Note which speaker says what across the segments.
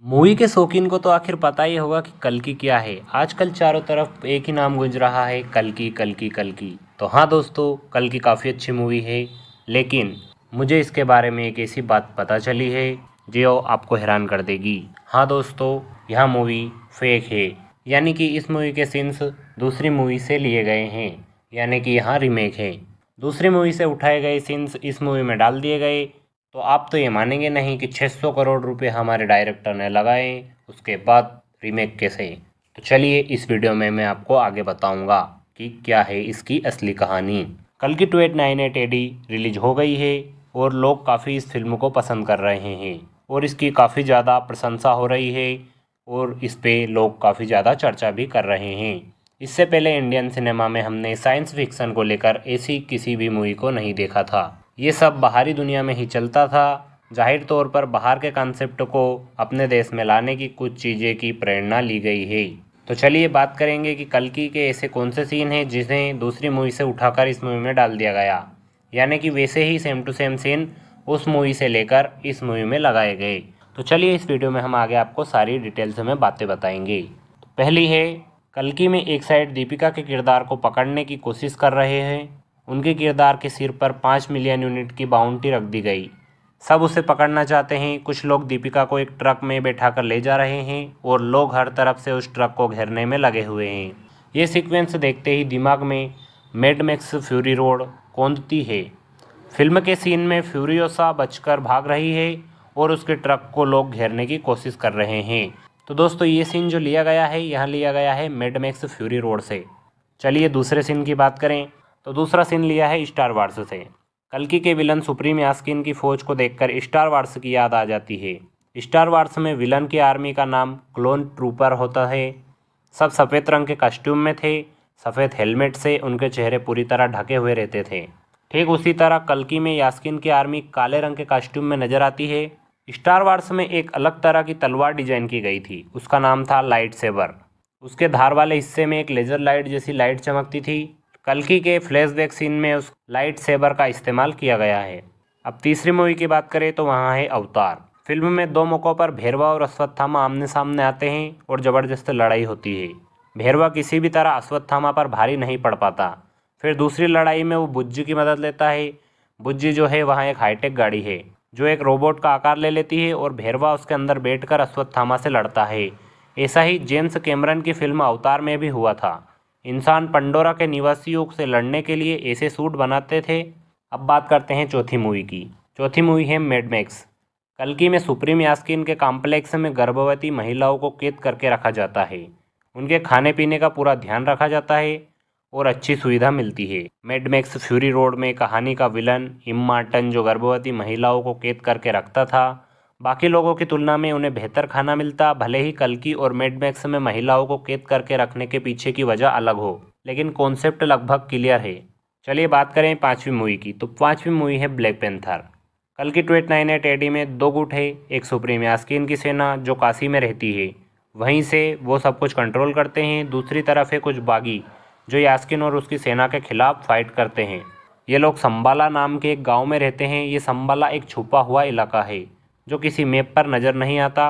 Speaker 1: Movie के शौकीन को तो आखिर पता ही होगा कि कल्कि क्या है। आजकल चारों तरफ एक ही नाम गूंज रहा है, कल्कि कल्कि कल्कि। तो हाँ दोस्तों, कल्कि काफ़ी अच्छी मूवी है, लेकिन मुझे इसके बारे में एक ऐसी बात पता चली है जो आपको हैरान कर देगी। हाँ दोस्तों, यह मूवी फेक है, यानी कि इस मूवी के सीन्स दूसरी मूवी से लिए गए हैं, यानी कि यहाँ रीमेक है। दूसरी मूवी से उठाए गए सीन्स इस मूवी में डाल दिए गए। तो आप तो ये मानेंगे नहीं कि 600 करोड़ रुपए हमारे डायरेक्टर ने लगाए, उसके बाद रीमेक कैसे। तो चलिए इस वीडियो में मैं आपको आगे बताऊंगा कि क्या है इसकी असली कहानी। कल्कि 2898 एडी रिलीज हो गई है और लोग काफ़ी इस फिल्म को पसंद कर रहे हैं और इसकी काफ़ी ज़्यादा प्रशंसा हो रही है और इस पे लोग काफ़ी ज़्यादा चर्चा भी कर रहे हैं। इससे पहले इंडियन सिनेमा में हमने साइंस फिक्सन को लेकर ऐसी किसी भी मूवी को नहीं देखा था। ये सब बाहरी दुनिया में ही चलता था। जाहिर तौर पर बाहर के कॉन्सेप्ट को अपने देश में लाने की कुछ चीज़ें की प्रेरणा ली गई है। तो चलिए बात करेंगे कि कल्कि के ऐसे कौन से सीन हैं जिन्हें दूसरी मूवी से उठाकर इस मूवी में डाल दिया गया, यानी कि वैसे ही सेम टू सेम सीन उस मूवी से लेकर इस मूवी में लगाए गए। तो चलिए इस वीडियो में हम आगे आपको सारी डिटेल्स में बातें बताएंगे। तो पहली है, कल्कि में एक साइड दीपिका के किरदार को पकड़ने की कोशिश कर रहे हैं। उनके किरदार के सिर पर 5 मिलियन यूनिट की बाउंटी रख दी गई। सब उसे पकड़ना चाहते हैं। कुछ लोग दीपिका को एक ट्रक में बैठाकर ले जा रहे हैं और लोग हर तरफ से उस ट्रक को घेरने में लगे हुए हैं। ये सीक्वेंस देखते ही दिमाग में मैड मैक्स फ्यूरी रोड कौंधती है। फिल्म के सीन में फ्यूरियोसा बचकर भाग रही है और उसके ट्रक को लोग घेरने की कोशिश कर रहे हैं। तो दोस्तों, ये सीन जो लिया गया है, यहाँ लिया गया है मैड मैक्स फ्यूरी रोड से। चलिए दूसरे सीन की बात करें तो दूसरा सीन लिया है स्टार वार्स से। कल्कि के विलन सुप्रीम यास्कीन की फौज को देखकर स्टार वार्स की याद आ जाती है। स्टार वार्स में विलन की आर्मी का नाम क्लोन ट्रूपर होता है। सब सफ़ेद रंग के कस्ट्यूम में थे, सफ़ेद हेलमेट से उनके चेहरे पूरी तरह ढके हुए रहते थे। ठीक उसी तरह कल्कि में यास्कीन की आर्मी काले रंग के कस्ट्यूम में नजर आती है। स्टार वार्स में एक अलग तरह की तलवार डिजाइन की गई थी, उसका नाम था लाइट सेबर। उसके धार वाले हिस्से में एक लेज़र लाइट जैसी लाइट चमकती थी। कल्कि के फ्लैशबैक सीन में उस लाइट सेबर का इस्तेमाल किया गया है। अब तीसरी मूवी की बात करें तो वहाँ है अवतार। फिल्म में दो मौक़ों पर भैरवा और अश्वत्थामा आमने सामने आते हैं और ज़बरदस्त लड़ाई होती है। भैरवा किसी भी तरह अश्वत्थामा पर भारी नहीं पड़ पाता। फिर दूसरी लड़ाई में वो बुज्जी की मदद लेता है। बुज्जी जो है वहाँ एक हाईटेक गाड़ी है जो एक रोबोट का आकार ले लेती है और भैरवा उसके अंदर बैठकर अश्वत्थामा से लड़ता है। ऐसा ही जेम्स कैमरन की फिल्म अवतार में भी हुआ था। इंसान पंडोरा के निवासियों से लड़ने के लिए ऐसे सूट बनाते थे। अब बात करते हैं चौथी मूवी की। चौथी मूवी है मैड मैक्स। कल्कि में सुप्रीम यास्कीन के कॉम्प्लेक्स में गर्भवती महिलाओं को कैद करके रखा जाता है। उनके खाने पीने का पूरा ध्यान रखा जाता है और अच्छी सुविधा मिलती है। मैड मैक्स फ्यूरी रोड में कहानी का विलन इम मार्टन, जो गर्भवती महिलाओं को कैद करके रखता था। बाकी लोगों की तुलना में उन्हें बेहतर खाना मिलता। भले ही कल्कि और मैड मैक्स में महिलाओं को कैद करके रखने के पीछे की वजह अलग हो, लेकिन कॉन्सेप्ट लगभग क्लियर है। चलिए बात करें पांचवी मूवी की। तो पांचवी मूवी है ब्लैक पैंथर। कल्कि 2898 एडी में दो गुट है। एक सुप्रीम यास्कीन की सेना जो काशी में रहती है, वहीं से वो सब कुछ कंट्रोल करते हैं। दूसरी तरफ है कुछ बागी जो यास्कीन और उसकी सेना के खिलाफ फाइट करते हैं। ये लोग संबाला नाम के एक गाँव में रहते हैं। ये संबाला एक छुपा हुआ इलाका है जो किसी मैप पर नज़र नहीं आता।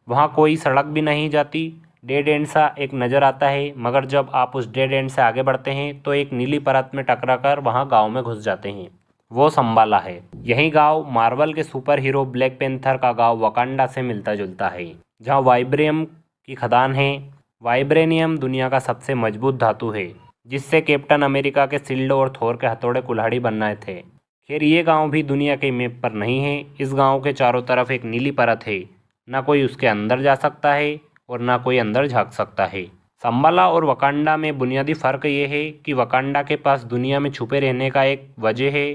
Speaker 1: वहाँ कोई सड़क भी नहीं जाती। डेड एंड सा एक नज़र आता है, मगर जब आप उस डेड एंड से आगे बढ़ते हैं तो एक नीली परत में टकराकर वहाँ गांव में घुस जाते हैं। वो संबाला है। यही गांव मार्वल के सुपर हीरो ब्लैक पैंथर का गांव वकांडा से मिलता जुलता है, जहाँ वाइब्रेनियम की खदान है। वाइब्रेनियम दुनिया का सबसे मजबूत धातु है जिससे कैप्टन अमेरिका के शील्ड और थोर के हथौड़े कुल्हाड़ी बनने थे। खैर ये गांव भी दुनिया के मैप पर नहीं है। इस गांव के चारों तरफ एक नीली परत है। ना कोई उसके अंदर जा सकता है और ना कोई अंदर झांक सकता है। संबाला और वकांडा में बुनियादी फ़र्क ये है कि वकांडा के पास दुनिया में छुपे रहने का एक वजह है।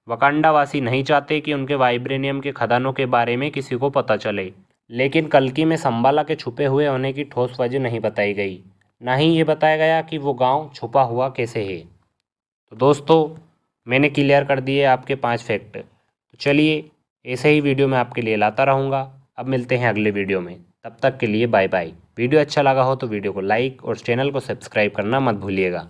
Speaker 1: वकांडा वासी नहीं चाहते कि उनके वाइब्रेनियम के खदानों के बारे में किसी को पता चले, लेकिन कल्कि में संबाला के छुपे हुए होने की ठोस वजह नहीं बताई गई। ना ही ये बताया गया कि वो गाँव छुपा हुआ कैसे है। तो दोस्तों, मैंने क्लियर कर दिए आपके 5 फैक्ट। तो चलिए ऐसे ही वीडियो मैं आपके लिए लाता रहूँगा। अब मिलते हैं अगले वीडियो में, तब तक के लिए बाय बाय। वीडियो अच्छा लगा हो तो वीडियो को लाइक और चैनल को सब्सक्राइब करना मत भूलिएगा।